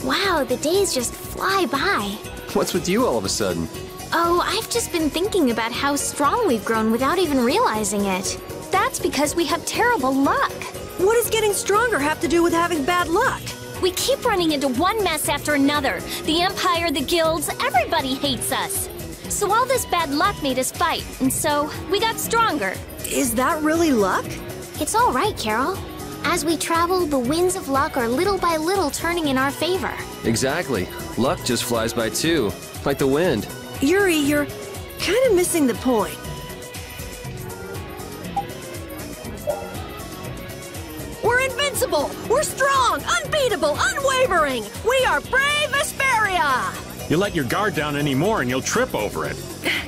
Wow, the days just fly by. What's with you all of a sudden? Oh, I've just been thinking about how strong we've grown without even realizing it. That's because we have terrible luck. What does getting stronger have to do with having bad luck? We keep running into one mess after another. The Empire, the guilds, everybody hates us. So all this bad luck made us fight, and so we got stronger. Is that really luck? It's all right, Carol. As we travel, the winds of luck are little by little turning in our favor. Exactly. Luck just flies by too, like the wind. Yuri, you're kind of missing the point. We're invincible! We're strong, unbeatable, unwavering! We are brave Vesperia! You let your guard down anymore and you'll trip over it.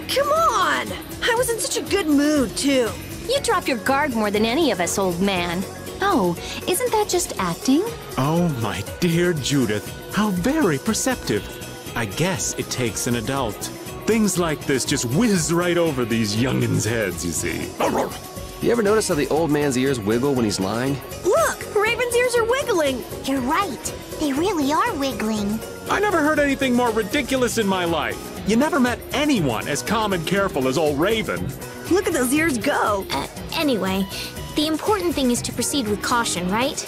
Come on! I was in such a good mood, too. You drop your guard more than any of us, old man. Oh, isn't that just acting? Oh, my dear Judith, how very perceptive. I guess it takes an adult. Things like this just whiz right over these youngins' heads, you see. You ever notice how the old man's ears wiggle when he's lying? Look! Raven's ears are wiggling! You're right. They really are wiggling. I never heard anything more ridiculous in my life. You never met anyone as calm and careful as old Raven. Look at those ears go! Anyway, the important thing is to proceed with caution, right?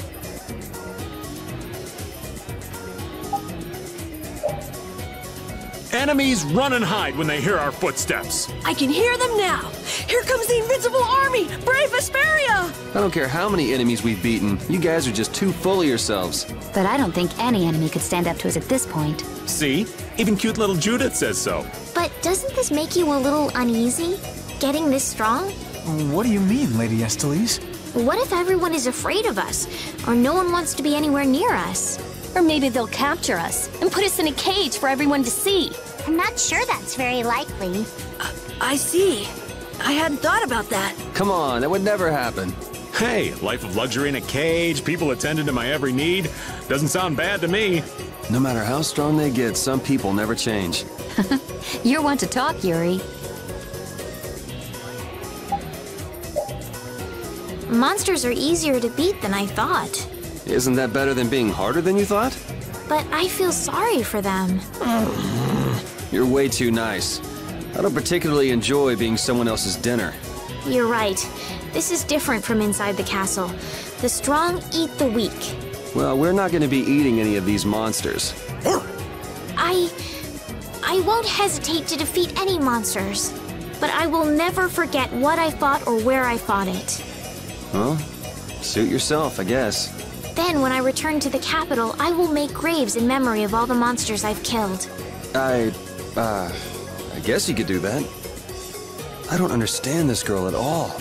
Enemies run and hide when they hear our footsteps. I can hear them now! Here comes the invincible army! Brave Vesperia! I don't care how many enemies we've beaten. You guys are just too full of yourselves. But I don't think any enemy could stand up to us at this point. See? Even cute little Judith says so. But doesn't this make you a little uneasy? Getting this strong? What do you mean, Lady Estelise? What if everyone is afraid of us? Or no one wants to be anywhere near us? Or maybe they'll capture us and put us in a cage for everyone to see. I'm not sure that's very likely. I see. I hadn't thought about that. Come on, that would never happen. Hey, life of luxury in a cage, people attending to my every need. Doesn't sound bad to me. No matter how strong they get, some people never change. You're one to talk, Yuri. Monsters are easier to beat than I thought. Isn't that better than being harder than you thought? But I feel sorry for them. You're way too nice. I don't particularly enjoy being someone else's dinner. You're right. This is different from inside the castle. The strong eat the weak. Well, we're not going to be eating any of these monsters. I won't hesitate to defeat any monsters. But I will never forget what I fought or where I fought it. Well, suit yourself, I guess. Then, when I return to the capital, I will make graves in memory of all the monsters I've killed. I guess you could do that. I don't understand this girl at all.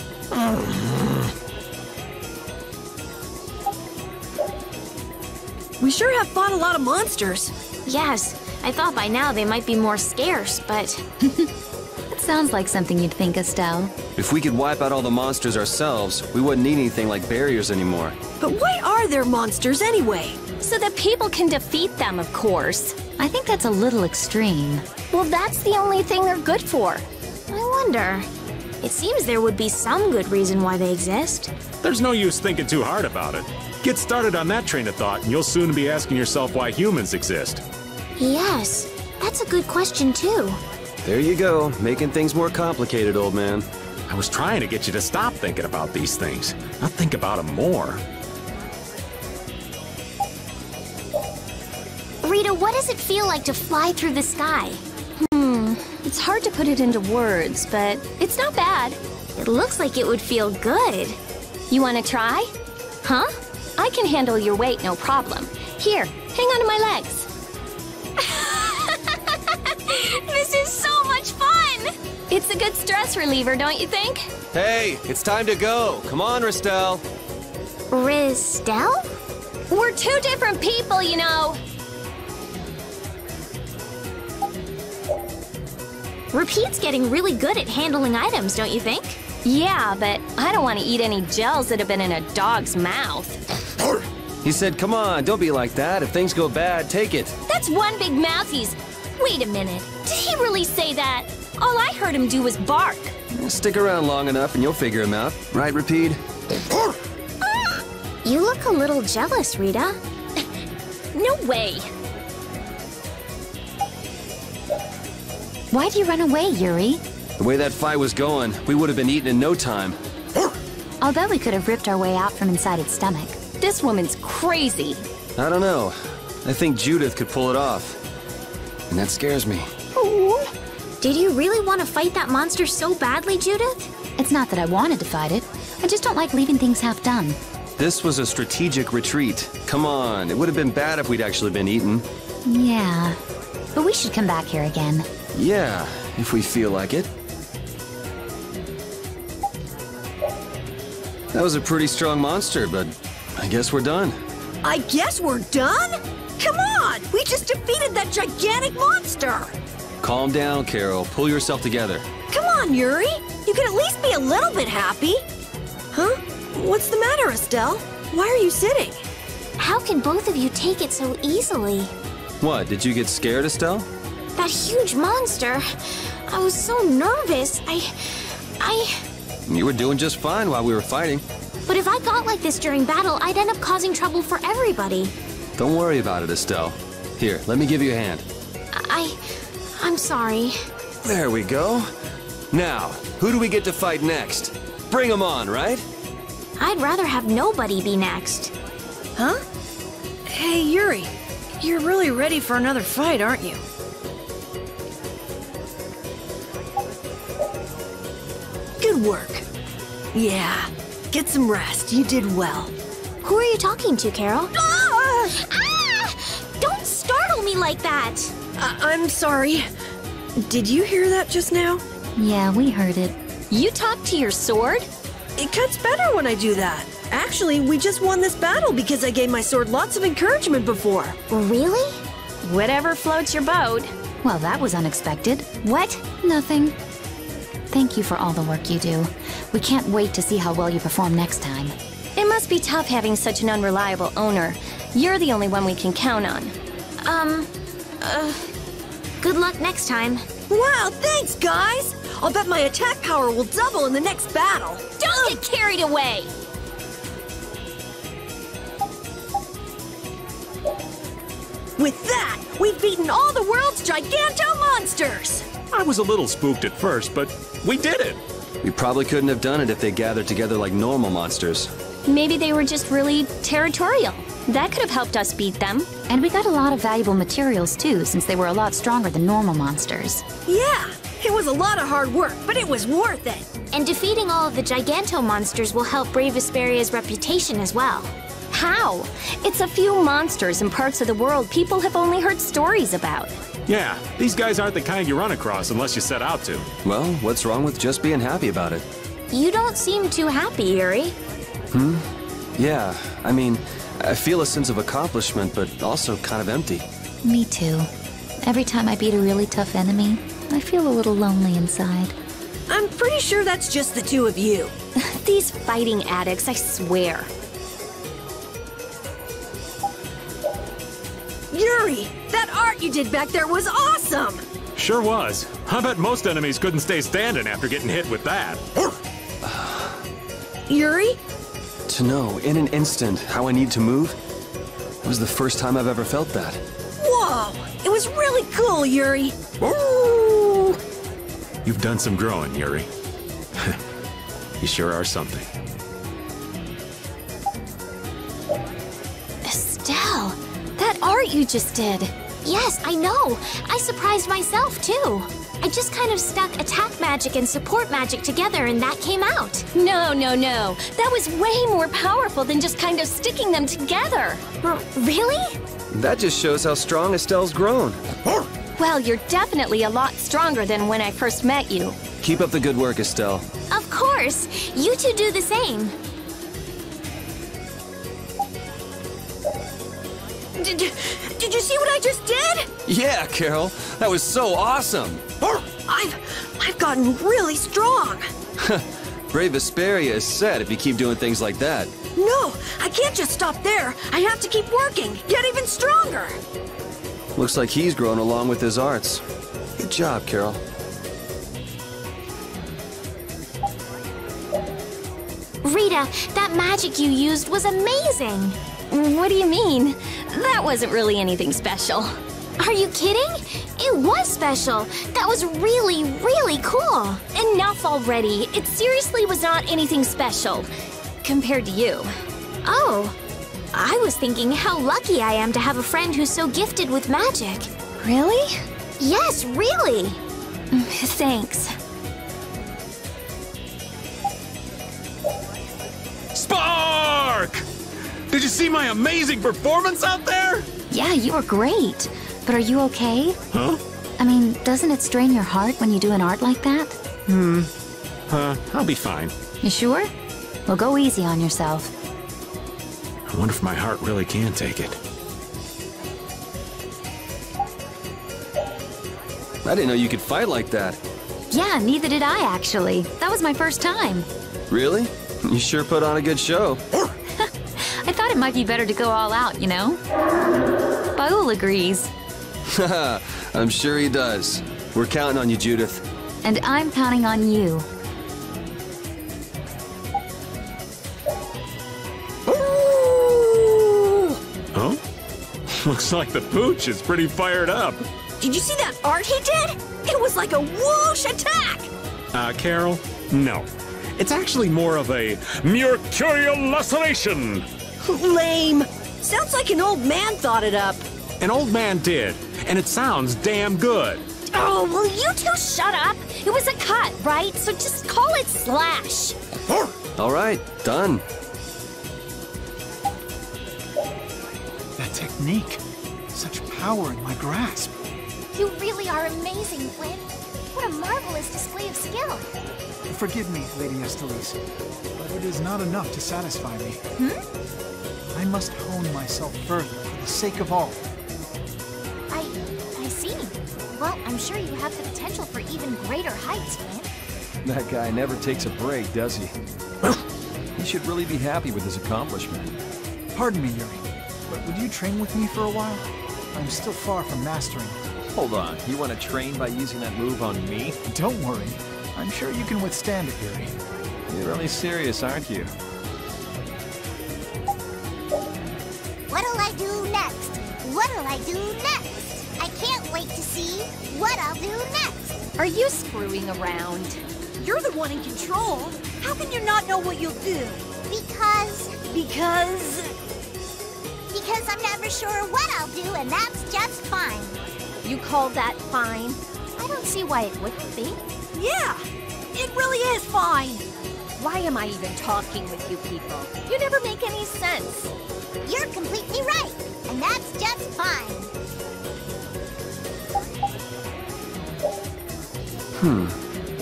We sure have fought a lot of monsters. Yes, I thought by now they might be more scarce, but... That sounds like something you'd think, Estelle. If we could wipe out all the monsters ourselves, we wouldn't need anything like barriers anymore. But why are there monsters anyway? So that people can defeat them, of course. I think that's a little extreme. Well, that's the only thing they're good for. I wonder... It seems there would be some good reason why they exist. There's no use thinking too hard about it. Get started on that train of thought and you'll soon be asking yourself why humans exist. Yes, that's a good question too. There you go, making things more complicated, old man. I was trying to get you to stop thinking about these things, not think about them more. Rita, what does it feel like to fly through the sky? It's hard to put it into words, but it's not bad. It looks like it would feel good. You want to try? Huh? I can handle your weight, no problem. Here, hang on to my legs. This is so much fun! It's a good stress reliever, don't you think? Hey, it's time to go. Come on, Ristel. Ristel? We're two different people, you know. Repeat's getting really good at handling items, don't you think? Yeah, but I don't want to eat any gels that have been in a dog's mouth. He said, come on, don't be like that. If things go bad, take it. That's one big mouth he's... Wait a minute. Did he really say that? All I heard him do was bark. Stick around long enough and you'll figure him out. Right, Repeat? You look a little jealous, Rita. No way. Why do you run away, Yuri? The way that fight was going, we would have been eaten in no time. Although we could have ripped our way out from inside its stomach. This woman's crazy. I don't know. I think Judith could pull it off. And that scares me. Did you really want to fight that monster so badly, Judith? It's not that I wanted to fight it. I just don't like leaving things half done. This was a strategic retreat. Come on, it would have been bad if we'd actually been eaten. Yeah. But we should come back here again. Yeah, if we feel like it. That was a pretty strong monster, but I guess we're done. I guess we're done? Come on! We just defeated that gigantic monster! Calm down, Carol. Pull yourself together. Come on, Yuri! You can at least be a little bit happy! Huh? What's the matter, Estelle? Why are you sitting? How can both of you take it so easily? What, did you get scared, Estelle? That huge monster. I was so nervous. You were doing just fine while we were fighting. But if I got like this during battle, I'd end up causing trouble for everybody. Don't worry about it, Estelle. Here, let me give you a hand. I'm sorry. There we go. Now, who do we get to fight next? Bring 'em on, right? I'd rather have nobody be next. Huh? Hey, Yuri. You're really ready for another fight, aren't you? Good work. Yeah. Get some rest. You did well. Who are you talking to, Carol? Ah! Ah! Don't startle me like that! I'm sorry. Did you hear that just now? Yeah, we heard it. You talk to your sword? It cuts better when I do that. Actually, we just won this battle because I gave my sword lots of encouragement before. Really? Whatever floats your boat. Well, that was unexpected. What? Nothing. Thank you for all the work you do. We can't wait to see how well you perform next time. It must be tough having such an unreliable owner. You're the only one we can count on. Good luck next time. Wow, thanks, guys! I'll bet my attack power will double in the next battle. Don't get carried away! With that, we've beaten all the world's giganto monsters! I was a little spooked at first, but we did it. We probably couldn't have done it if they gathered together like normal monsters. Maybe they were just really territorial. That could have helped us beat them. And we got a lot of valuable materials too, since they were a lot stronger than normal monsters. Yeah, it was a lot of hard work, but it was worth it. And defeating all of the giganto monsters will help Brave Vesperia's reputation as well. How? It's a few monsters in parts of the world people have only heard stories about. Yeah, these guys aren't the kind you run across unless you set out to. Well, what's wrong with just being happy about it? You don't seem too happy, Yuri. Yeah, I mean, I feel a sense of accomplishment, but also kind of empty. Me too. Every time I beat a really tough enemy, I feel a little lonely inside. I'm pretty sure that's just the two of you. These fighting addicts, I swear. Yuri, that art you did back there was awesome! Sure was. I bet most enemies couldn't stay standing after getting hit with that. Yuri? To know, in an instant, how I need to move, it was the first time I've ever felt that. Whoa! It was really cool, Yuri! Ooh! You've done some growing, Yuri. You sure are something. Estelle! That art you just did. Yes, I know. I surprised myself, too. I just kind of stuck attack magic and support magic together and that came out. No. That was way more powerful than just kind of sticking them together. Really? That just shows how strong Estelle's grown. Well, you're definitely a lot stronger than when I first met you. Keep up the good work, Estelle. Of course. You two do the same. Did you see what I just did? Yeah, Carol, that was so awesome. I've gotten really strong. Brave Vesperia is set if you keep doing things like that. No, I can't just stop there. I have to keep working, get even stronger. Looks like he's grown along with his arts. Good job, Carol. Rita, that magic you used was amazing! What do you mean? That wasn't really anything special. Are you kidding? It was special! That was really, really cool! Enough already. It seriously was not anything special. Compared to you. Oh, I was thinking how lucky I am to have a friend who's so gifted with magic. Really? Yes, really! Thanks. Spark! Did you see my amazing performance out there? Yeah, you were great. But are you okay? Huh? I mean, doesn't it strain your heart when you do an art like that? I'll be fine. You sure? Well, go easy on yourself. I wonder if my heart really can take it. I didn't know you could fight like that. Yeah, neither did I, actually. That was my first time. Really? You sure put on a good show. I thought it might be better to go all out, you know? Baul agrees. Haha, I'm sure he does. We're counting on you, Judith. And I'm counting on you. Huh? Looks like the pooch is pretty fired up. Did you see that art he did? It was like a whoosh attack! Carol? No. It's actually more of a mercurial laceration. Lame. Sounds like an old man thought it up. An old man did, and it sounds damn good. Oh, will you two shut up? It was a cut, right? So just call it slash. All right, done. That technique. Such power in my grasp. You really are amazing, Flynn. What a marvelous display of skill. Forgive me, Lady Estelice, but it is not enough to satisfy me. I must hone myself further for the sake of all. I see. Well, I'm sure you have the potential for even greater heights, Flynn. That guy never takes a break, does he? He should really be happy with his accomplishment. Pardon me, Yuri, but would you train with me for a while? I'm still far from mastering it. Hold on, you want to train by using that move on me? Don't worry. I'm sure you can withstand it, Yuri. You're really serious, aren't you? What'll I do next? What'll I do next? I can't wait to see what I'll do next. Are you screwing around? You're the one in control. How can you not know what you'll do? Because I'm never sure what I'll do, and that's just fine. You call that fine? I don't see why it wouldn't be. Yeah, it really is fine. Why am I even talking with you people? You never make any sense. You're completely right, and that's just fine.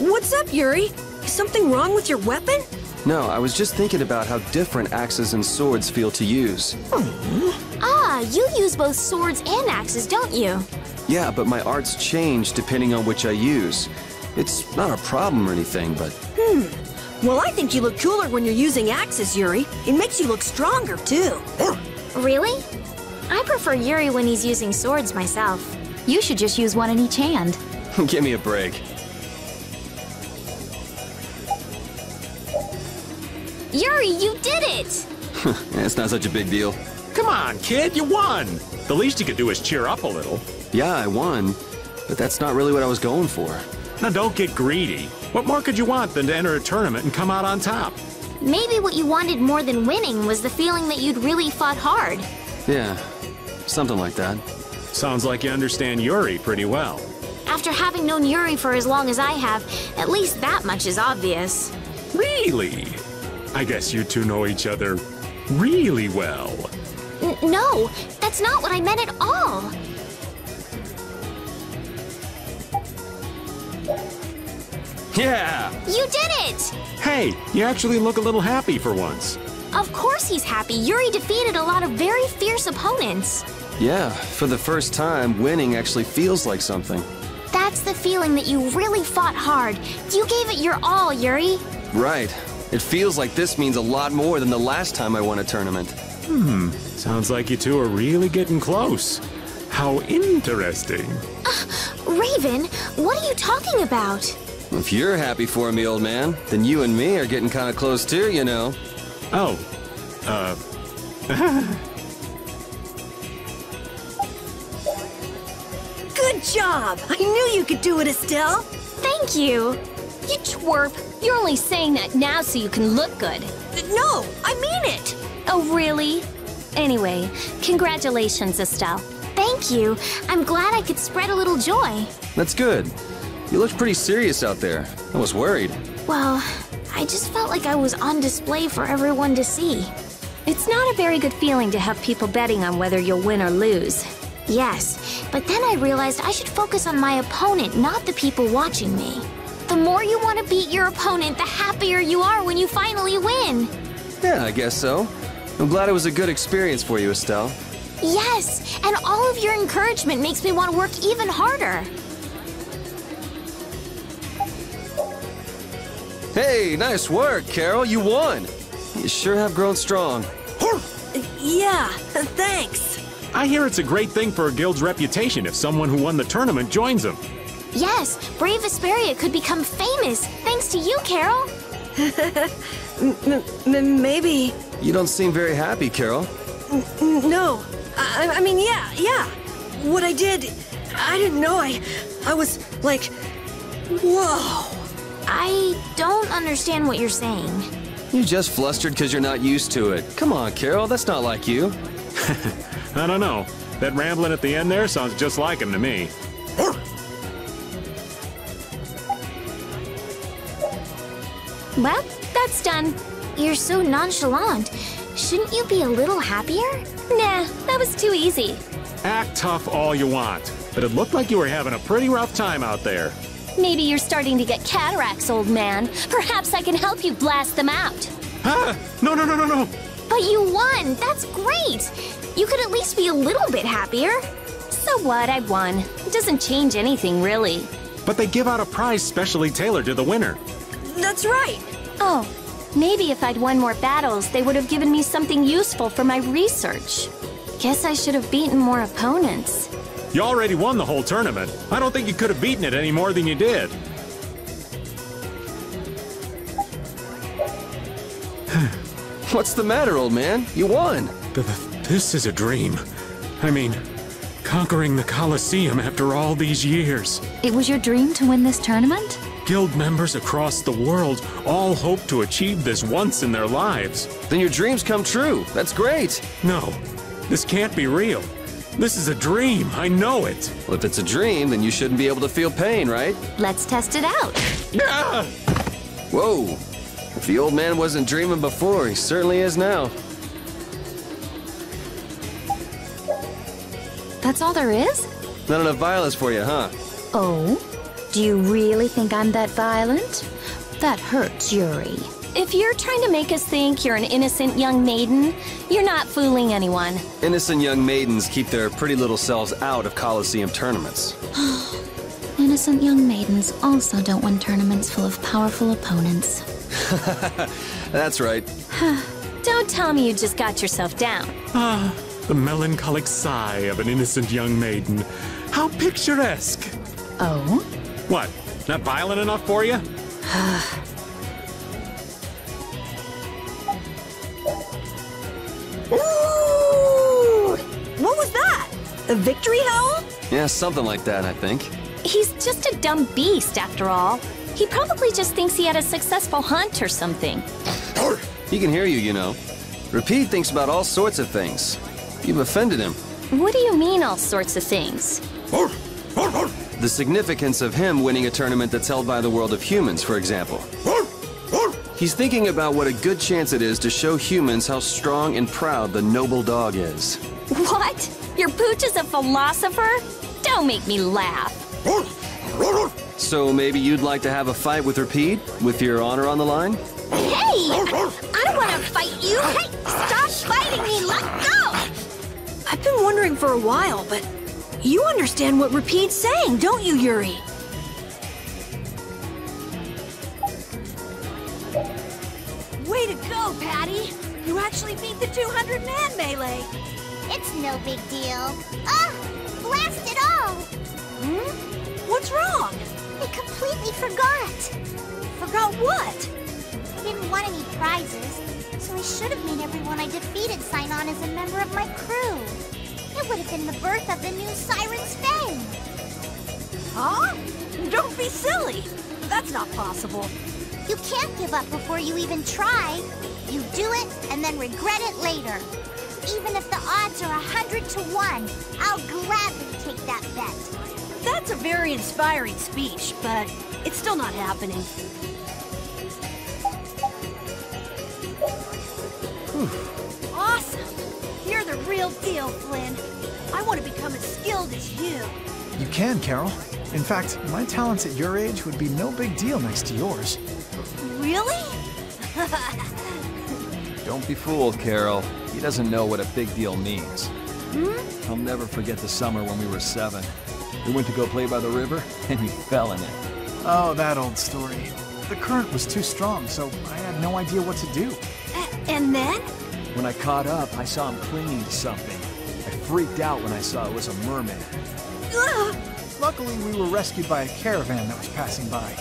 What's up, Yuri? Is something wrong with your weapon? No, I was just thinking about how different axes and swords feel to use. Ah, you use both swords and axes, don't you? Yeah, but my arts change depending on which I use. It's not a problem or anything, but... Well, I think you look cooler when you're using axes, Yuri. It makes you look stronger, too. Really? I prefer Yuri when he's using swords myself. You should just use one in each hand. Give me a break. Yuri, you did it! It's not such a big deal. Come on, kid, you won. The least you could do is cheer up a little. Yeah, I won, but that's not really what I was going for. Now don't get greedy. What more could you want than to enter a tournament and come out on top? Maybe what you wanted more than winning was the feeling that you'd really fought hard. Yeah, something like that. Sounds like you understand Yuri pretty well. After having known Yuri for as long as I have, at least that much is obvious. Really? I guess you two know each other really well. No, that's not what I meant at all. Yeah! You did it! Hey, you actually look a little happy for once. Of course he's happy. Yuri defeated a lot of very fierce opponents. Yeah, for the first time, winning actually feels like something. That's the feeling that you really fought hard. You gave it your all, Yuri. Right. It feels like this means a lot more than the last time I won a tournament. Sounds like you two are really getting close. How interesting. Raven, what are you talking about? If you're happy for me, old man, then you and me are getting kind of close too, you know. Oh, Good job! I knew you could do it, Estelle! Thank you. You twerp. You're only saying that now so you can look good. No, I mean it! Oh, really? Anyway, congratulations, Estelle. Thank you. I'm glad I could spread a little joy. That's good. You looked pretty serious out there. I was worried. Well, I just felt like I was on display for everyone to see. It's not a very good feeling to have people betting on whether you'll win or lose. Yes, but then I realized I should focus on my opponent, not the people watching me. The more you want to beat your opponent, the happier you are when you finally win. Yeah, I guess so. I'm glad it was a good experience for you, Estelle. Yes, and all of your encouragement makes me want to work even harder. Hey, nice work, Carol. You won. You sure have grown strong. Yeah, thanks. I hear it's a great thing for a guild's reputation if someone who won the tournament joins them. Yes, Brave Vesperia could become famous thanks to you, Carol. Maybe. You don't seem very happy, Carol. No. I mean, yeah. What I did, I didn't know. I was like, whoa. I don't understand what you're saying. You just flustered because you're not used to it. Come on, Carol, that's not like you. I don't know. That rambling at the end there sounds just like him to me. Well, that's done. You're so nonchalant. Shouldn't you be a little happier? Nah, that was too easy. Act tough all you want, but it looked like you were having a pretty rough time out there. Maybe you're starting to get cataracts, old man. Perhaps I can help you blast them out. Ah! No. But you won! That's great! You could at least be a little bit happier. So what? I won. It doesn't change anything, really. But they give out a prize specially tailored to the winner. That's right. Oh, maybe if I'd won more battles, they would have given me something useful for my research. Guess I should have beaten more opponents. You already won the whole tournament. I don't think you could have beaten it any more than you did. What's the matter, old man? You won. This is a dream. I mean, conquering the Colosseum after all these years. It was your dream to win this tournament? Guild members across the world all hope to achieve this once in their lives. Then your dreams come true. That's great. No, this can't be real. This is a dream. I know it. Well, if it's a dream, then you shouldn't be able to feel pain, right? Let's test it out. Ah! Whoa. If the old man wasn't dreaming before, he certainly is now. That's all there is? Not enough violence for you, huh? Oh? Do you really think I'm that violent? That hurts, Yuri. If you're trying to make us think you're an innocent young maiden, you're not fooling anyone. Innocent young maidens keep their pretty little selves out of Colosseum tournaments. Innocent young maidens also don't win tournaments full of powerful opponents. That's right. Don't tell me you just got yourself down. Ah, the melancholic sigh of an innocent young maiden. How picturesque. Oh? What? Not violent enough for you? Ooh! What was that? A victory howl? Yeah, something like that, I think. He's just a dumb beast, after all. He probably just thinks he had a successful hunt or something. He can hear you, you know. Repeat thinks about all sorts of things. You've offended him. What do you mean, all sorts of things? The significance of him winning a tournament that's held by the world of humans, for example. He's thinking about what a good chance it is to show humans how strong and proud the noble dog is. What? Your pooch is a philosopher? Don't make me laugh. So maybe you'd like to have a fight with Rapide, with your honor on the line? Hey! I don't want to fight you! Hey! Stop fighting me! Let go! I've been wondering for a while, but you understand what Rapide's saying, don't you, Yuri? Way to go, Patty! You actually beat the 200-man melee! It's no big deal. Ah! Blast it all! What's wrong? It completely forgot. Forgot what? I didn't want any prizes, so I should have made everyone I defeated sign on as a member of my crew. It would have been the birth of the new Siren's fame. Huh? Don't be silly. That's not possible. You can't give up before you even try. You do it and then regret it later. Even if the odds are 100 to 1, I'll gladly take that bet. That's a very inspiring speech, but it's still not happening. Awesome! You're the real deal, Flynn. I want to become as skilled as you. You can, Carol. In fact, my talents at your age would be no big deal next to yours. Really? Don't be fooled, Carol. He doesn't know what a big deal means. I'll never forget the summer when we were 7. We went to go play by the river, and he fell in it. Oh, that old story. The current was too strong, so I had no idea what to do. And then? When I caught up, I saw him clinging to something. I freaked out when I saw it was a mermaid. Ugh. Luckily, we were rescued by a caravan that was passing by.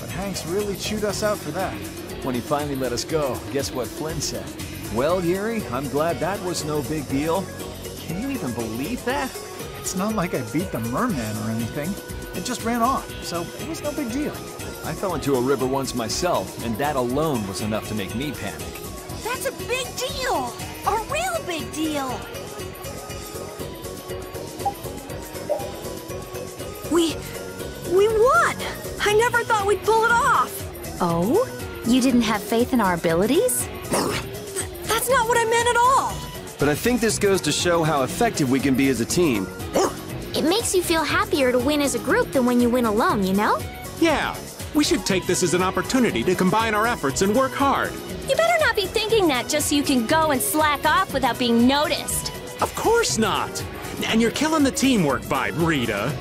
But Hanks really chewed us out for that. When he finally let us go, guess what Flynn said? Well, Yuri, I'm glad that was no big deal. Can you even believe that? It's not like I beat the merman or anything. It just ran off, so it was no big deal. I fell into a river once myself, and that alone was enough to make me panic. That's a big deal! A real big deal! We won! I never thought we'd pull it off! Oh? You didn't have faith in our abilities? That's not what I meant at all! But I think this goes to show how effective we can be as a team. It makes you feel happier to win as a group than when you win alone, you know? Yeah, we should take this as an opportunity to combine our efforts and work hard. You better not be thinking that just so you can go and slack off without being noticed. Of course not! And you're killing the teamwork vibe, Rita.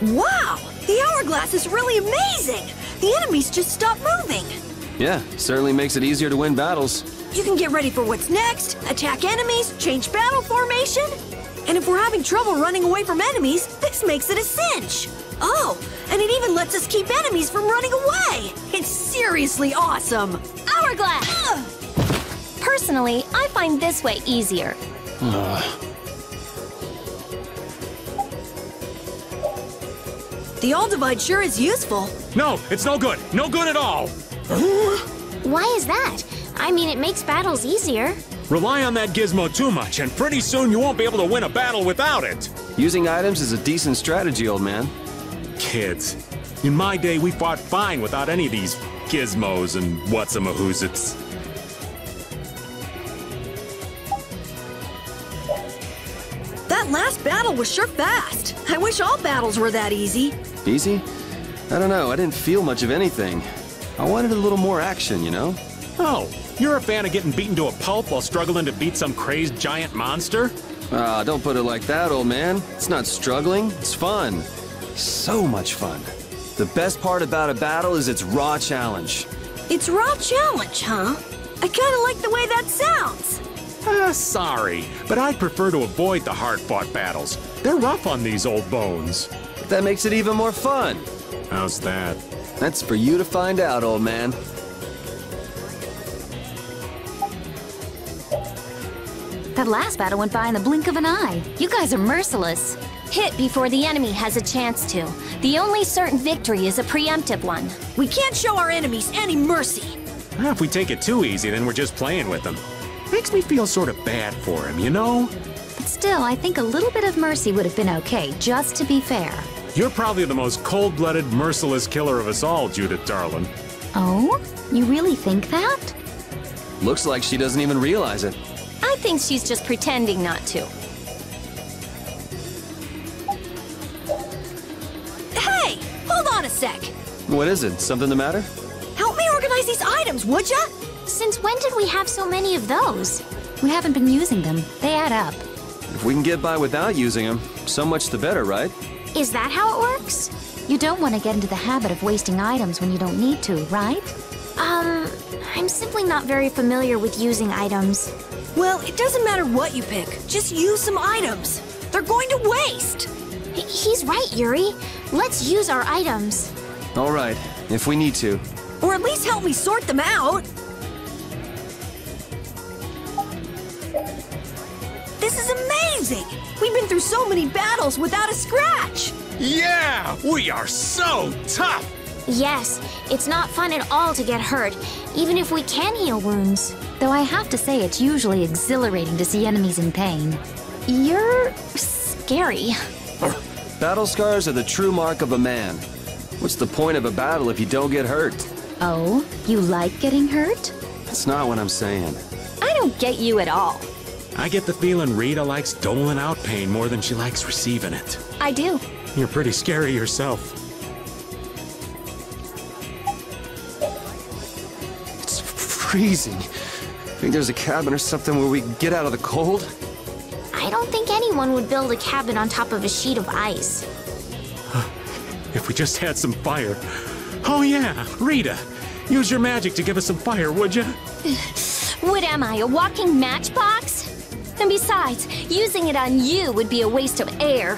Wow! The hourglass is really amazing! The enemies just stop moving! Yeah, certainly makes it easier to win battles. You can get ready for what's next, attack enemies, change battle formation. And if we're having trouble running away from enemies, this makes it a cinch. Oh, and it even lets us keep enemies from running away. It's seriously awesome. Hourglass! Ugh. Personally, I find this way easier. The All Divide sure is useful. No, it's no good. No good at all. Why is that? I mean, it makes battles easier. Rely on that gizmo too much, and pretty soon you won't be able to win a battle without it. Using items is a decent strategy, old man. Kids. In my day, we fought fine without any of these gizmos and what's-a-mahoozits. That last battle was sure fast. I wish all battles were that easy. Easy? I don't know, I didn't feel much of anything. I wanted a little more action, you know? Oh, you're a fan of getting beaten to a pulp while struggling to beat some crazed giant monster? Ah, don't put it like that, old man. It's not struggling, it's fun. So much fun. The best part about a battle is its raw challenge. It's raw challenge, huh? I kinda like the way that sounds. Sorry, but I'd prefer to avoid the hard-fought battles. They're rough on these old bones. But that makes it even more fun. How's that? That's for you to find out, old man. That last battle went by in the blink of an eye. You guys are merciless. Hit before the enemy has a chance to. The only certain victory is a preemptive one. We can't show our enemies any mercy. If we take it too easy, then we're just playing with them. Makes me feel sort of bad for him, you know? But still, I think a little bit of mercy would have been okay, just to be fair. You're probably the most cold-blooded, merciless killer of us all, Judith darling. Oh? You really think that? Looks like she doesn't even realize it. I think she's just pretending not to. Hey, hold on a sec. What is it? Something the matter? Help me organize these items, would ya? Since when did we have so many of those? We haven't been using them. They add up. If we can get by without using them, so much the better, right? Is that how it works? You don't want to get into the habit of wasting items when you don't need to, right? I'm simply not very familiar with using items. Well, it doesn't matter what you pick. Just use some items. They're going to waste! He's right, Yuri. Let's use our items. All right, if we need to. Or at least help me sort them out. This is amazing! We've been through so many battles without a scratch! Yeah! We are so tough! Yes, it's not fun at all to get hurt, even if we can heal wounds. Though I have to say it's usually exhilarating to see enemies in pain. You're scary. Battle scars are the true mark of a man. What's the point of a battle if you don't get hurt? Oh, you like getting hurt? That's not what I'm saying. I don't get you at all. I get the feeling Rita likes doling out pain more than she likes receiving it. I do. You're pretty scary yourself. It's freezing. Think there's a cabin or something where we can get out of the cold? I don't think anyone would build a cabin on top of a sheet of ice. If we just had some fire. Oh yeah, Rita, use your magic to give us some fire, would you? What am I, a walking matchbox? And besides, using it on you would be a waste of air.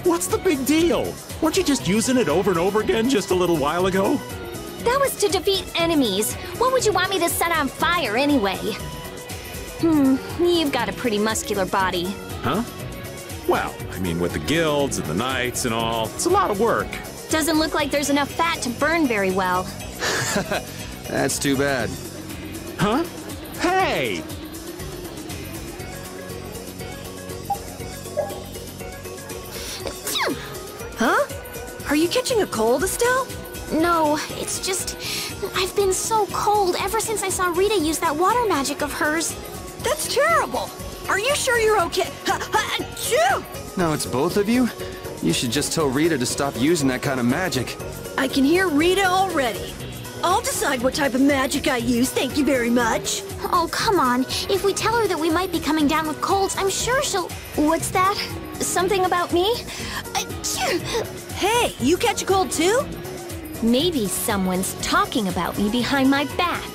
What's the big deal? Weren't you just using it over and over again just a little while ago? That was to defeat enemies. What would you want me to set on fire anyway? You've got a pretty muscular body. Huh? Well, I mean, with the guilds and the knights and all, it's a lot of work. Doesn't look like there's enough fat to burn very well. That's too bad. Huh? Hey! Huh? Are you catching a cold, Estelle? No, it's just... I've been so cold ever since I saw Rita use that water magic of hers. That's terrible! Are you sure you're okay? Achoo! No, it's both of you? You should just tell Rita to stop using that kind of magic. I can hear Rita already. I'll decide what type of magic I use, thank you very much. Oh, come on. If we tell her that we might be coming down with colds, I'm sure she'll... What's that? Something about me? Hey, you catch a cold too? Maybe someone's talking about me behind my back.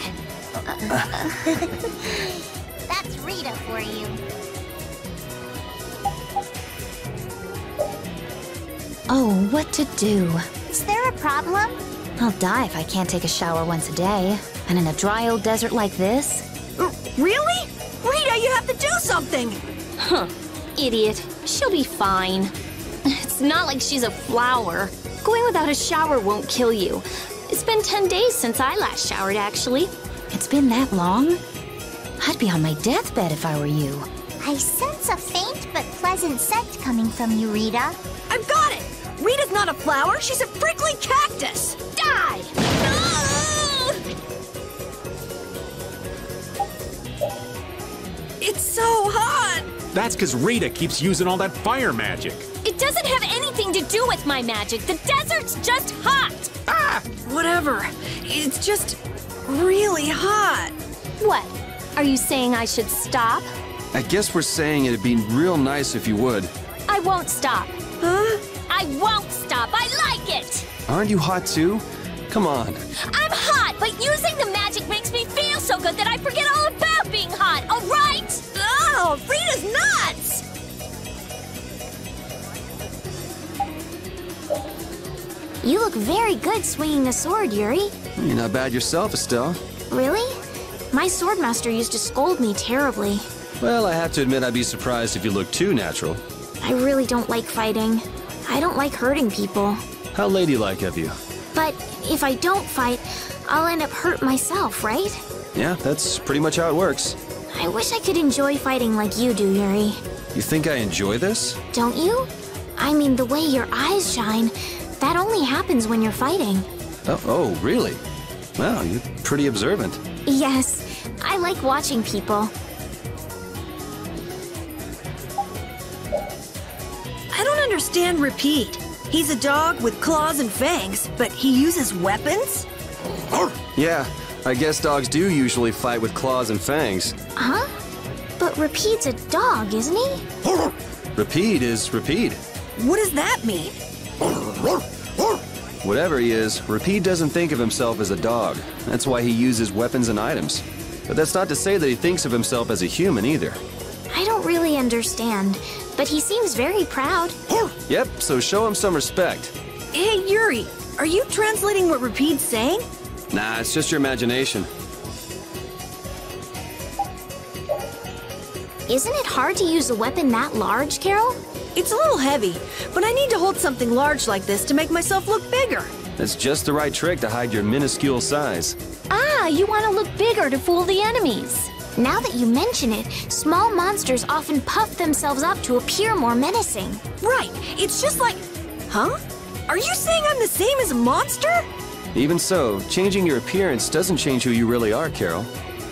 That's Rita for you. Oh, what to do? Is there a problem? I'll die if I can't take a shower once a day. And in a dry old desert like this? Really? Rita, you have to do something! Huh. Idiot. She'll be fine. It's not like she's a flower. Going without a shower won't kill you. It's been 10 days since I last showered, actually. It's been that long? I'd be on my deathbed if I were you. I sense a faint but pleasant scent coming from you, Rita. I've got it! Rita's not a flower, she's a prickly cactus! Die! Ah! It's so hot! That's because Rita keeps using all that fire magic. It doesn't have anything to do with my magic. The desert's just hot! Ah! Whatever. It's just really hot. What? Are you saying I should stop? I guess we're saying it'd be real nice if you would. I won't stop. Huh? I won't stop. I like it! Aren't you hot too? Come on. I'm hot, but using the magic makes me feel so good that I forget all about being hot, all right? Oh, Rita's nuts! You look very good swinging a sword, Yuri. You're not bad yourself, Estelle. Really? My swordmaster used to scold me terribly. Well, I have to admit I'd be surprised if you looked too natural. I really don't like fighting. I don't like hurting people. How ladylike of you. But if I don't fight, I'll end up hurt myself, right? Yeah, that's pretty much how it works. I wish I could enjoy fighting like you do, Yuri. You think I enjoy this? Don't you? I mean, the way your eyes shine, that only happens when you're fighting. Oh, really? Wow, you're pretty observant. Yes, I like watching people. I don't understand Repeat. He's a dog with claws and fangs, but he uses weapons? Yeah, I guess dogs do usually fight with claws and fangs. Huh? But Repeat's a dog, isn't he? Repeat is Repeat. What does that mean? Whatever he is, Repeat doesn't think of himself as a dog. That's why he uses weapons and items. But that's not to say that he thinks of himself as a human either. I don't really understand. but he seems very proud. Yep, so show him some respect. Hey, Yuri, are you translating what Rapide's saying? Nah, it's just your imagination. Isn't it hard to use a weapon that large, Carol? It's a little heavy, but I need to hold something large like this to make myself look bigger. That's just the right trick to hide your minuscule size. Ah, you want to look bigger to fool the enemies. Now that you mention it, small monsters often puff themselves up to appear more menacing. Right, it's just like... Huh? Are you saying I'm the same as a monster? Even so, changing your appearance doesn't change who you really are, Carol.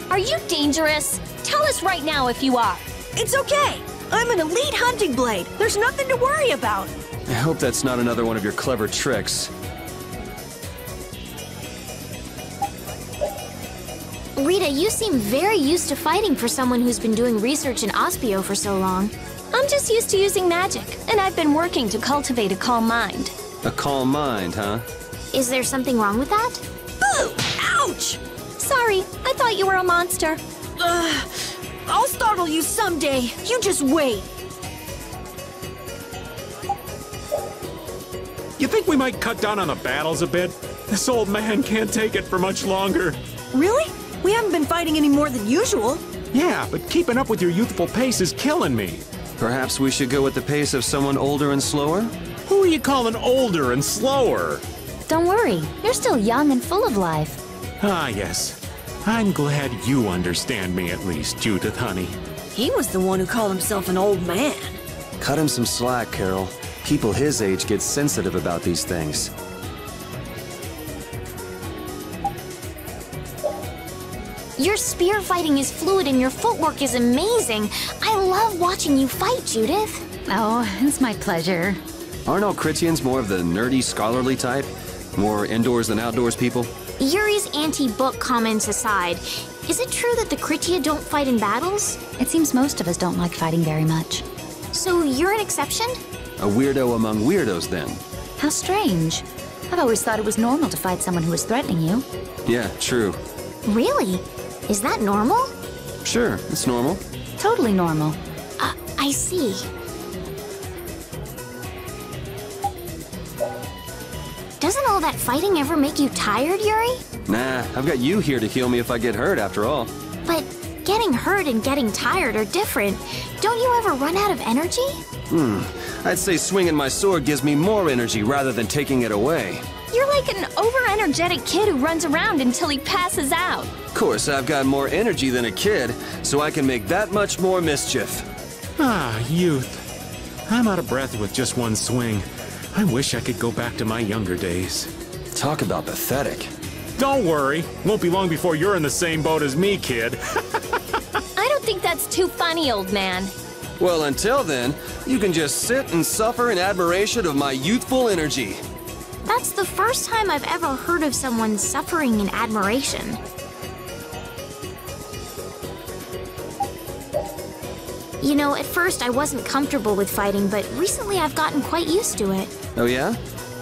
Are you dangerous? Tell us right now if you are. It's okay. I'm an elite hunting blade. There's nothing to worry about. I hope that's not another one of your clever tricks. Rita, you seem very used to fighting for someone who's been doing research in Ospio for so long. I'm just used to using magic, and I've been working to cultivate a calm mind. A calm mind, huh? Is there something wrong with that? Boo! Ouch! Sorry, I thought you were a monster. I'll startle you someday. You just wait. You think we might cut down on the battles a bit? This old man can't take it for much longer. Really? We haven't been fighting any more than usual. Yeah, but keeping up with your youthful pace is killing me. Perhaps we should go with the pace of someone older and slower? Who are you calling older and slower? Don't worry, you're still young and full of life. Ah, yes. I'm glad you understand me at least, Judith, honey. He was the one who called himself an old man. Cut him some slack, Carol. People his age get sensitive about these things. Your spear fighting is fluid and your footwork is amazing. I love watching you fight, Judith. Oh, it's my pleasure. Aren't all Critians more of the nerdy, scholarly type? More indoors than outdoors people? Yuri's anti-book comments aside, is it true that the Critia don't fight in battles? It seems most of us don't like fighting very much. So you're an exception? A weirdo among weirdos, then. How strange. I've always thought it was normal to fight someone who was threatening you. Yeah, true. Really? Is that normal? Sure, it's normal. Totally normal. I see. Doesn't all that fighting ever make you tired, Yuri? Nah, I've got you here to heal me if I get hurt, after all. But getting hurt and getting tired are different. Don't you ever run out of energy? I'd say swinging my sword gives me more energy rather than taking it away. You're like an over-energetic kid who runs around until he passes out. Of course, I've got more energy than a kid, so I can make that much more mischief. Ah, youth. I'm out of breath with just one swing. I wish I could go back to my younger days. Talk about pathetic. Don't worry. Won't be long before you're in the same boat as me, kid. I don't think that's too funny, old man. Well, until then, you can just sit and suffer in admiration of my youthful energy. That's the first time I've ever heard of someone suffering in admiration. You know, at first I wasn't comfortable with fighting, but recently I've gotten quite used to it. Oh yeah?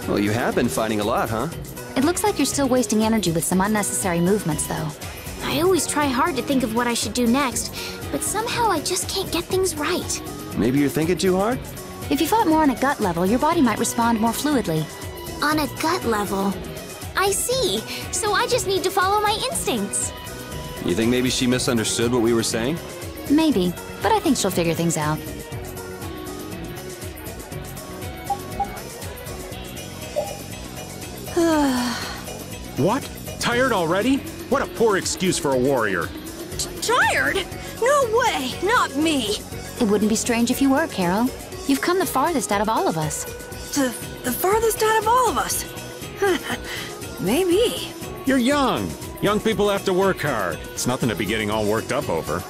Well, you have been fighting a lot, huh? It looks like you're still wasting energy with some unnecessary movements, though. I always try hard to think of what I should do next, but somehow I just can't get things right. Maybe you're thinking too hard? If you fought more on a gut level, your body might respond more fluidly. On a gut level. I see. So I just need to follow my instincts. You think maybe she misunderstood what we were saying? Maybe, but I think she'll figure things out. What? Tired already? What a poor excuse for a warrior. Tired? No way, not me. It wouldn't be strange if you were, Carol. You've come the farthest out of all of us. The farthest out of all of us. Maybe. You're young. Young people have to work hard. It's nothing to be getting all worked up over.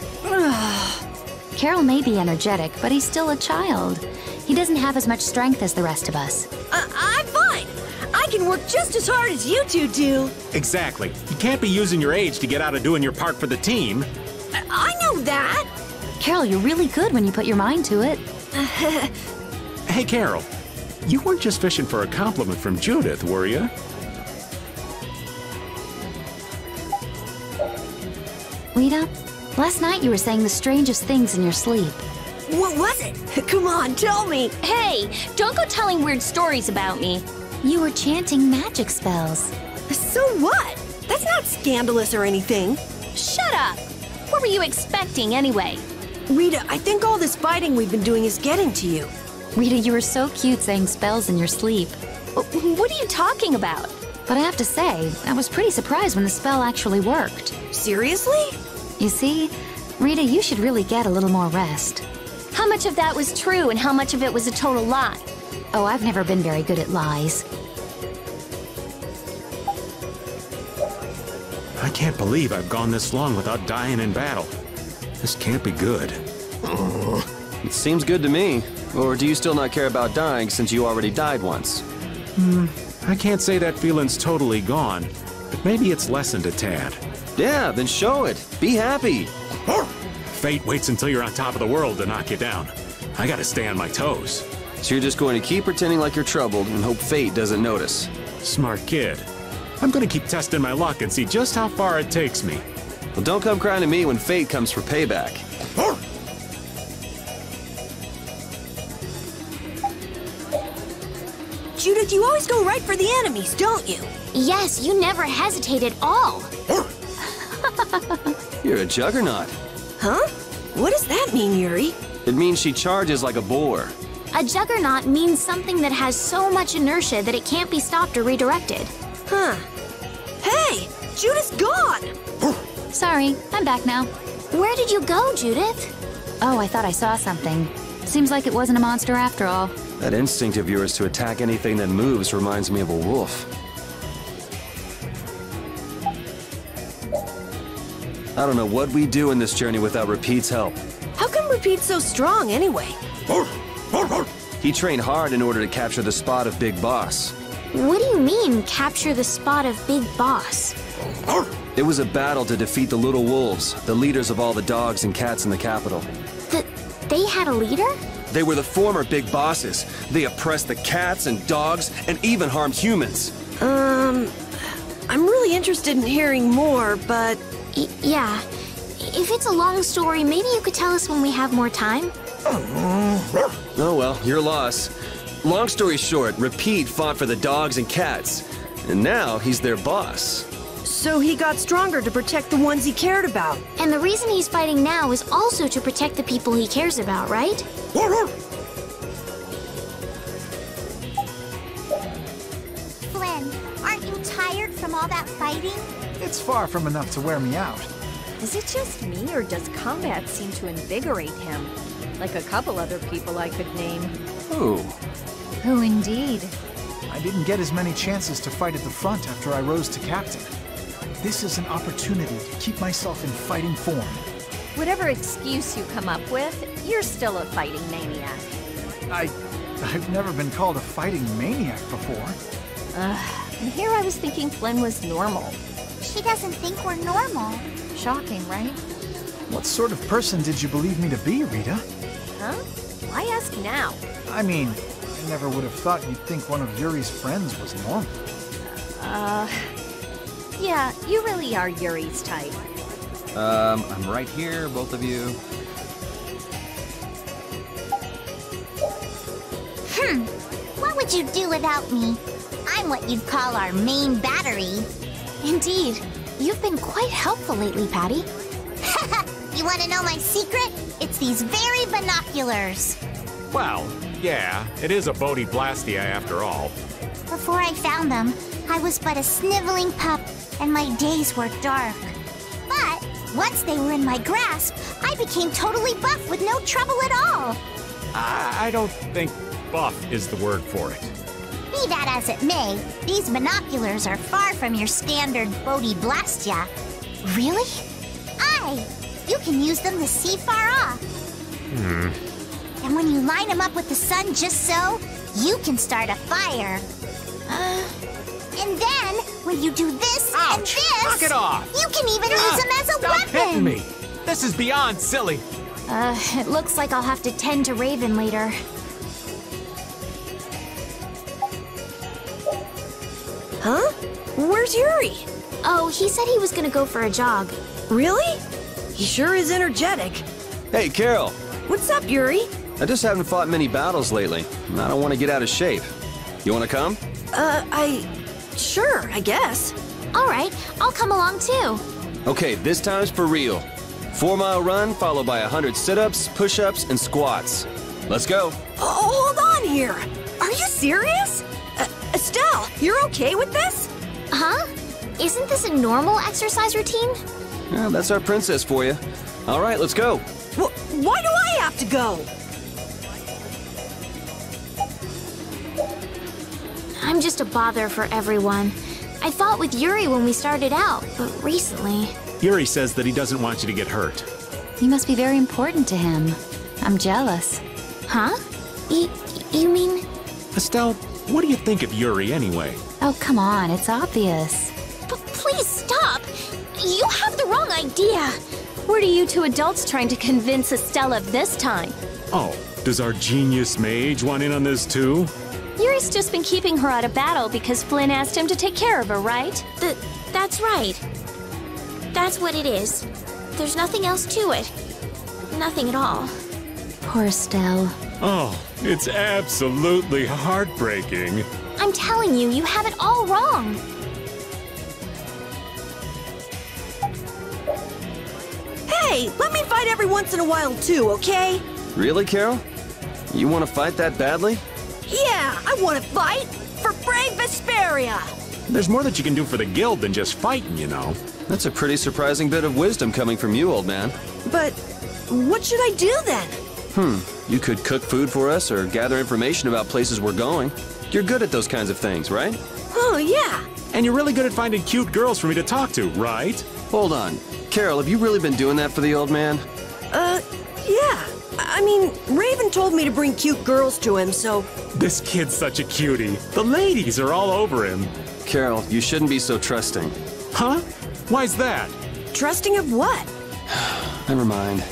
Carol may be energetic, but he's still a child. He doesn't have as much strength as the rest of us. I'm fine. I can work just as hard as you two do. Exactly. You can't be using your age to get out of doing your part for the team. I know that. Carol, you're really good when you put your mind to it. Hey, Carol. You weren't just fishing for a compliment from Judith, were you? Rita, last night you were saying the strangest things in your sleep. What was it? Come on, tell me. Hey, don't go telling weird stories about me. You were chanting magic spells. So what? That's not scandalous or anything. Shut up! What were you expecting anyway? Rita, I think all this fighting we've been doing is getting to you. Rita, you were so cute saying spells in your sleep. What are you talking about? But I have to say, I was pretty surprised when the spell actually worked. Seriously? You see, Rita, you should really get a little more rest. How much of that was true and how much of it was a total lie? Oh, I've never been very good at lies. I can't believe I've gone this long without dying in battle. This can't be good. It seems good to me. Or do you still not care about dying since you already died once? I can't say that feeling's totally gone, but maybe it's lessened a tad. Yeah, then show it. Be happy. Fate waits until you're on top of the world to knock you down. I gotta stay on my toes. So you're just going to keep pretending like you're troubled and hope fate doesn't notice. Smart kid. I'm gonna keep testing my luck and see just how far it takes me. Well, don't come crying to me when fate comes for payback. Judith, you always go right for the enemies, don't you? Yes, you never hesitate at all. You're a juggernaut. Huh? What does that mean, Yuri? It means she charges like a boar. A juggernaut means something that has so much inertia that it can't be stopped or redirected. Huh. Hey! Judith's gone! Sorry, I'm back now. Where did you go, Judith? Oh, I thought I saw something. Seems like it wasn't a monster after all. That instinct of yours to attack anything that moves reminds me of a wolf. I don't know what we'd do in this journey without Repeat's help. How come Repeat's so strong, anyway? He trained hard in order to capture the spot of Big Boss. What do you mean, capture the spot of Big Boss? It was a battle to defeat the little wolves, the leaders of all the dogs and cats in the capital. They had a leader? They were the former big bosses. They oppressed the cats and dogs and even harmed humans. I'm really interested in hearing more, but... Yeah. If it's a long story, maybe you could tell us when we have more time? Oh well, your loss. Long story short, Repeat fought for the dogs and cats, and now he's their boss. So he got stronger to protect the ones he cared about. And the reason he's fighting now is also to protect the people he cares about, right? Flynn, aren't you tired from all that fighting? It's far from enough to wear me out. Is it just me, or does combat seem to invigorate him? Like a couple other people I could name. Ooh. Who indeed? I didn't get as many chances to fight at the front after I rose to captain. This is an opportunity to keep myself in fighting form. Whatever excuse you come up with, you're still a fighting maniac. I've never been called a fighting maniac before. And here I was thinking Flynn was normal. She doesn't think we're normal. Shocking, right? What sort of person did you believe me to be, Rita? Huh? Why ask now? I mean, I never would have thought you'd think one of Yuri's friends was normal. Yeah, you really are Yuri's type. I'm right here, both of you. What would you do without me? I'm what you'd call our main battery. Indeed. You've been quite helpful lately, Patty. You want to know my secret? It's these very binoculars. Well, yeah, it is a Bodhi Blastia after all. Before I found them, I was but a sniveling pup, and my days were dark. But once they were in my grasp, I became totally buff with no trouble at all. I don't think buff is the word for it. Be that as it may, these binoculars are far from your standard Bodhi Blastia. Really? Aye! You can use them to see far off. And when you line them up with the sun just so, you can start a fire. And then, when you do this and Ouch! this, Knock it off! you can even use them as a Stop weapon! hitting me! This is beyond silly! It looks like I'll have to tend to Raven later. Huh? Where's Yuri? Oh, he said he was gonna go for a jog. Really? He sure is energetic. Hey, Carol, What's up, Yuri? I just haven't fought many battles lately, and I don't want to get out of shape. You want to come? Sure, I guess. All right, I'll come along too. Okay, this time's for real. 4-mile run followed by 100 sit-ups, push-ups, and squats. Let's go. Oh, hold on here. Are you serious? Estelle, you're okay with this? Huh? Isn't this a normal exercise routine? Yeah, that's our princess for you. All right, let's go. Why do I have to go? I'm just a bother for everyone. I fought with Yuri when we started out, but recently... Yuri says that he doesn't want you to get hurt. You must be very important to him. I'm jealous. Huh? You mean... Estelle, what do you think of Yuri anyway? Oh, come on, it's obvious. Please stop! You have the wrong idea! What are you two adults trying to convince Estelle of this time? Oh, does our genius mage want in on this too? Yuri's just been keeping her out of battle because Flynn asked him to take care of her, right? That's right. That's what it is. There's nothing else to it. Nothing at all. Poor Estelle. Oh, it's absolutely heartbreaking. I'm telling you, you have it all wrong. Hey, let me fight every once in a while too, okay? Really, Carol? You want to fight that badly? Yeah, I want to fight for brave Vesperia. There's more that you can do for the guild than just fighting, you know. That's a pretty surprising bit of wisdom coming from you, old man. But what should I do then? You could cook food for us or gather information about places we're going. You're good at those kinds of things, right? Oh, yeah. And you're really good at finding cute girls for me to talk to, right? Hold on. Carol, have you really been doing that for the old man? Yeah. I mean, Raven told me to bring cute girls to him, so... This kid's such a cutie. The ladies are all over him. Carol, you shouldn't be so trusting. Huh? Why's that? Trusting of what? Never mind.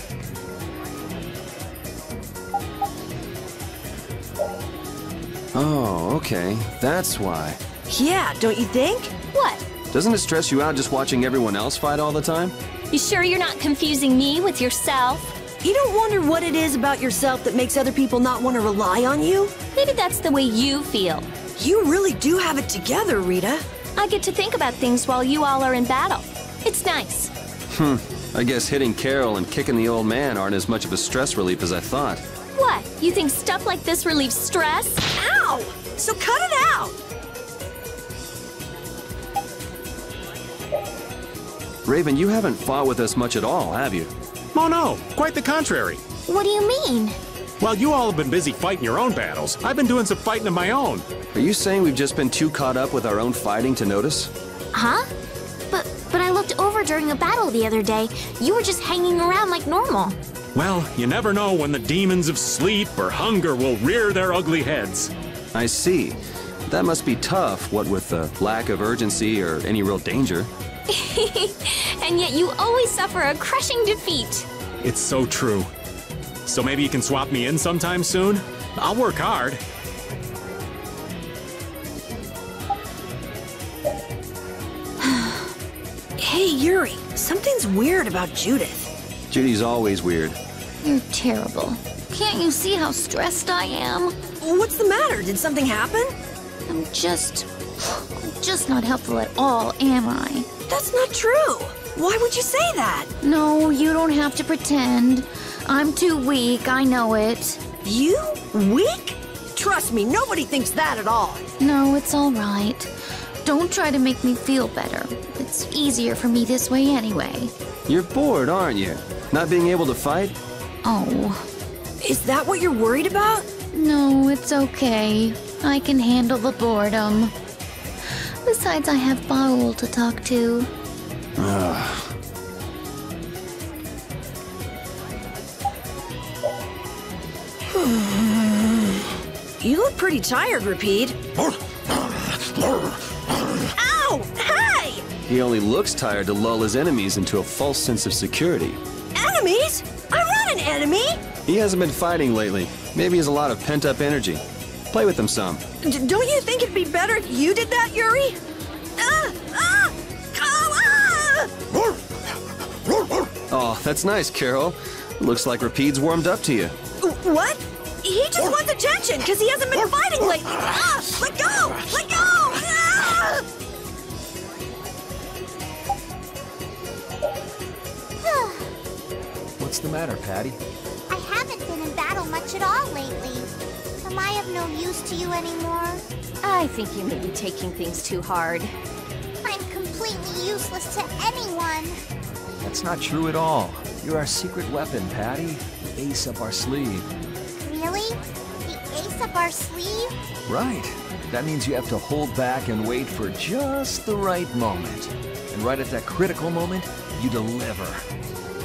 Oh, okay. That's why. Yeah, don't you think? What? Doesn't it stress you out just watching everyone else fight all the time? You sure you're not confusing me with yourself? You don't wonder what it is about yourself that makes other people not want to rely on you? Maybe that's the way you feel. You really do have it together, Rita. I get to think about things while you all are in battle. It's nice. I guess hitting Carol and kicking the old man aren't as much of a stress relief as I thought. What? You think stuff like this relieves stress? Ow! So cut it out! Raven, you haven't fought with us much at all, have you? Oh no, quite the contrary. What do you mean? While you all have been busy fighting your own battles, I've been doing some fighting of my own. Are you saying we've just been too caught up with our own fighting to notice? Huh? But I looked over during a battle the other day. You were just hanging around like normal. Well, you never know when the demons of sleep or hunger will rear their ugly heads. I see. That must be tough, what with the lack of urgency or any real danger. And yet you always suffer a crushing defeat. It's so true. So maybe you can swap me in sometime soon? I'll work hard. Hey, Yuri, something's weird about Judith. Judy's always weird. You're terrible. Can't you see how stressed I am? What's the matter? Did something happen? I'm just not helpful at all, am I? That's not true. Why would you say that? No, you don't have to pretend. I'm too weak, I know it. You? Weak? Trust me, nobody thinks that at all. No, it's all right. Don't try to make me feel better. It's easier for me this way anyway. You're bored, aren't you? Not being able to fight? Oh. Is that what you're worried about? No, it's okay. I can handle the boredom. Besides, I have Baul to talk to. You look pretty tired, Rapide. Ow! Hey! He only looks tired to lull his enemies into a false sense of security. Enemies? I'm not an enemy! He hasn't been fighting lately. Maybe he has a lot of pent-up energy. Play with him some. Don't you think it'd be better if you did that, Yuri? Oh, that's nice, Carol. Looks like Rapide's warmed up to you. What? He just wants attention because he hasn't been fighting lately. Ah! Let go! Let go! Ah! What's the matter, Patty? I haven't been in battle much at all lately. Am I of no use to you anymore? I think you may be taking things too hard. I'm completely useless to anyone. That's not true at all. You're our secret weapon, Patty. The ace up our sleeve. Really? The ace up our sleeve? Right. That means you have to hold back and wait for just the right moment. And right at that critical moment, you deliver.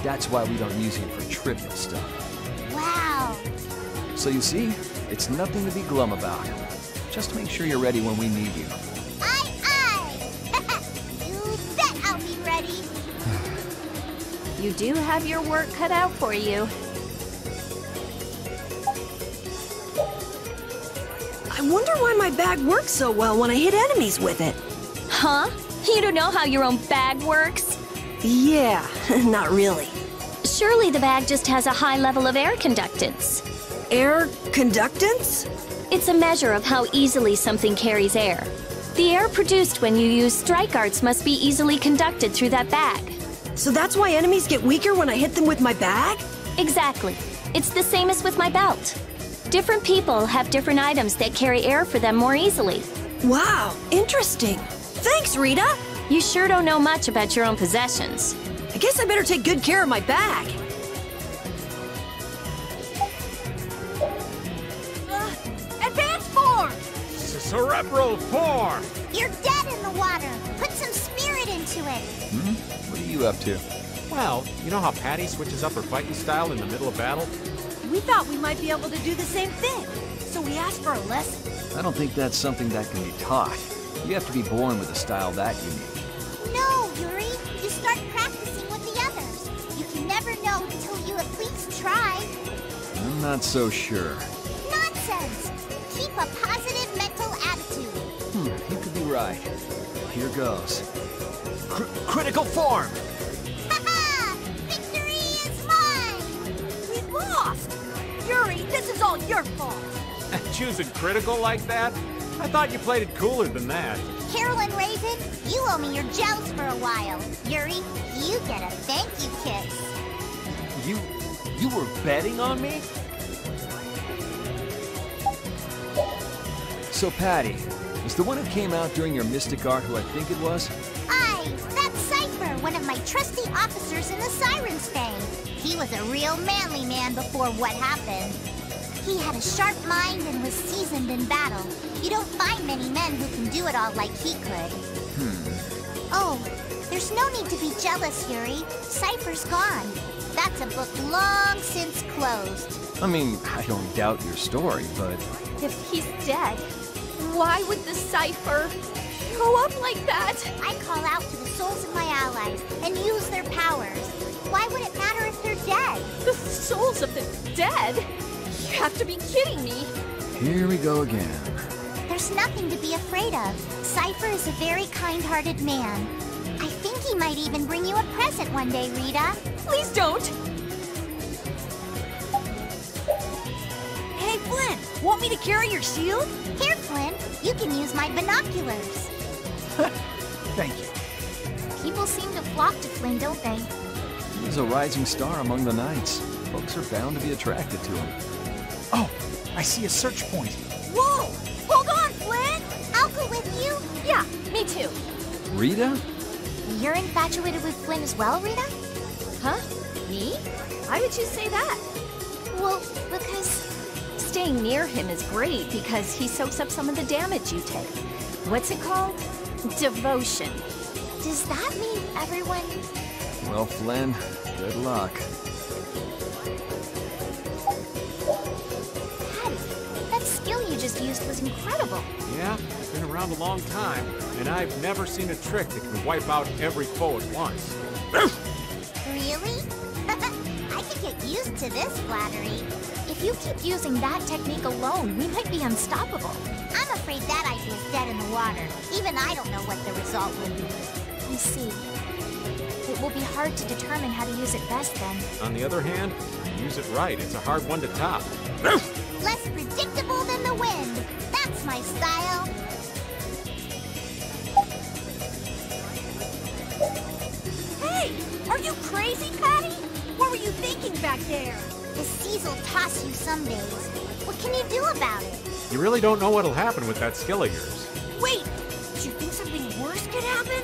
That's why we don't use you for trivial stuff. Wow. So you see, it's nothing to be glum about. Just make sure you're ready when we need you. Aye, aye! You bet I'll be ready. You do have your work cut out for you. I wonder why my bag works so well when I hit enemies with it. Huh? You don't know how your own bag works? Yeah, not really. Surely the bag just has a high level of air conductance. Air conductance? It's a measure of how easily something carries air. The air produced when you use strike arts must be easily conducted through that bag. So that's why enemies get weaker when I hit them with my bag? Exactly. It's the same as with my belt. Different people have different items that carry air for them more easily. Wow, interesting. Thanks, Rita. You sure don't know much about your own possessions. I guess I better take good care of my bag. Advance form! Cerebral form! You're dead in the water. Put some spirit into it. What are you up to? Well, you know how Patty switches up her fighting style in the middle of battle? We thought we might be able to do the same thing, so we asked for a lesson. I don't think that's something that can be taught. You have to be born with a style that unique. No, Yuri. You start practicing with the others. You can never know until you at least try. I'm not so sure. Nonsense. Keep a positive mental attitude. You could be right. Here goes. Critical form! Ha-ha! Victory is mine! We lost! Yuri, this is all your fault. Choosing critical like that? I thought you played it cooler than that. Carol and Raven, you owe me your gels for a while. Yuri, you get a thank you kiss. You were betting on me? So Patty, is the one who came out during your mystic art who I think it was? Aye, that's Cypher, one of my trusty officers in the Siren's Fang. He was a real manly man before what happened. He had a sharp mind and was seasoned in battle. You don't find many men who can do it all like he could. Oh, there's no need to be jealous, Yuri. Cypher's gone. That's a book long since closed. I mean, I don't doubt your story, but... If he's dead, why would the Cypher show up like that? I call out to the souls of my allies and use their powers. Why would it matter if they're dead? The souls of the dead? You have to be kidding me. Here we go again. There's nothing to be afraid of. Cypher is a very kind-hearted man. I think he might even bring you a present one day, Rita. Please don't. Hey, Flynn, want me to carry your shield? Here, Flynn, you can use my binoculars. Thank you. People seem to flock to Flynn, don't they? He's a rising star among the knights. Folks are bound to be attracted to him. Oh, I see a search point. Whoa! Hold on, Flynn! I'll go with you. Yeah, me too. Rita? You're infatuated with Flynn as well, Rita? Huh? Me? Why would you say that? Well, because... Staying near him is great because he soaks up some of the damage you take. What's it called? Devotion. Does that mean everyone... Well, Flynn, good luck. Patty, that skill you just used was incredible. Yeah, it's been around a long time, and I've never seen a trick that can wipe out every foe at once. Really? I could get used to this flattery. If you keep using that technique alone, we might be unstoppable. I'm afraid that idea is dead in the water. Even I don't know what the result will be. I see. But it will be hard to determine how to use it best then. On the other hand, use it right. It's a hard one to top. Less predictable than the wind. That's my style. Hey, are you crazy, Patty? What were you thinking back there? The seas will toss you some days. What can you do about it? You really don't know what'll happen with that skill of yours. Wait, do you think something worse could happen?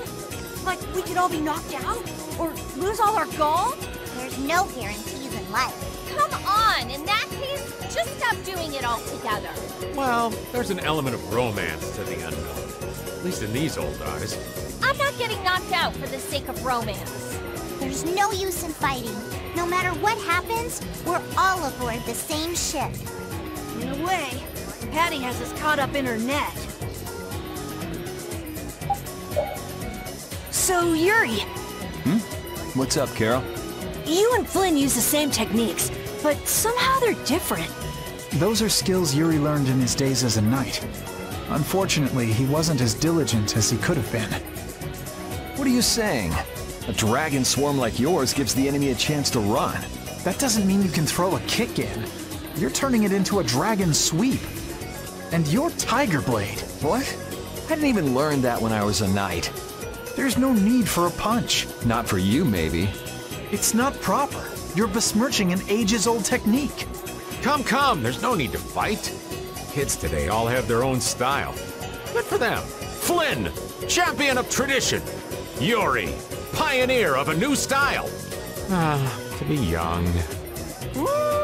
Like we could all be knocked out? Or lose all our gold? There's no guarantees in life. Come on, in that case, just stop doing it altogether. Well, there's an element of romance to the unknown. At least in these old eyes. I'm not getting knocked out for the sake of romance. There's no use in fighting. No matter what happens, we're all aboard the same ship. In a way, Patty has us caught up in her net. So, Yuri, What's up, Carol? you and Flynn use the same techniques, but somehow they're different. Those are skills Yuri learned in his days as a knight. Unfortunately, he wasn't as diligent as he could have been. What are you saying? A dragon swarm like yours gives the enemy a chance to run. That doesn't mean you can throw a kick in. You're turning it into a dragon sweep. And you're Tiger Blade. What? I didn't even learn that when I was a knight. There's no need for a punch. Not for you, maybe. It's not proper. You're besmirching an ages-old technique. Come, there's no need to fight. Kids today all have their own style. Good for them. Flynn, champion of tradition. Yuri, pioneer of a new style. To be young. Woo!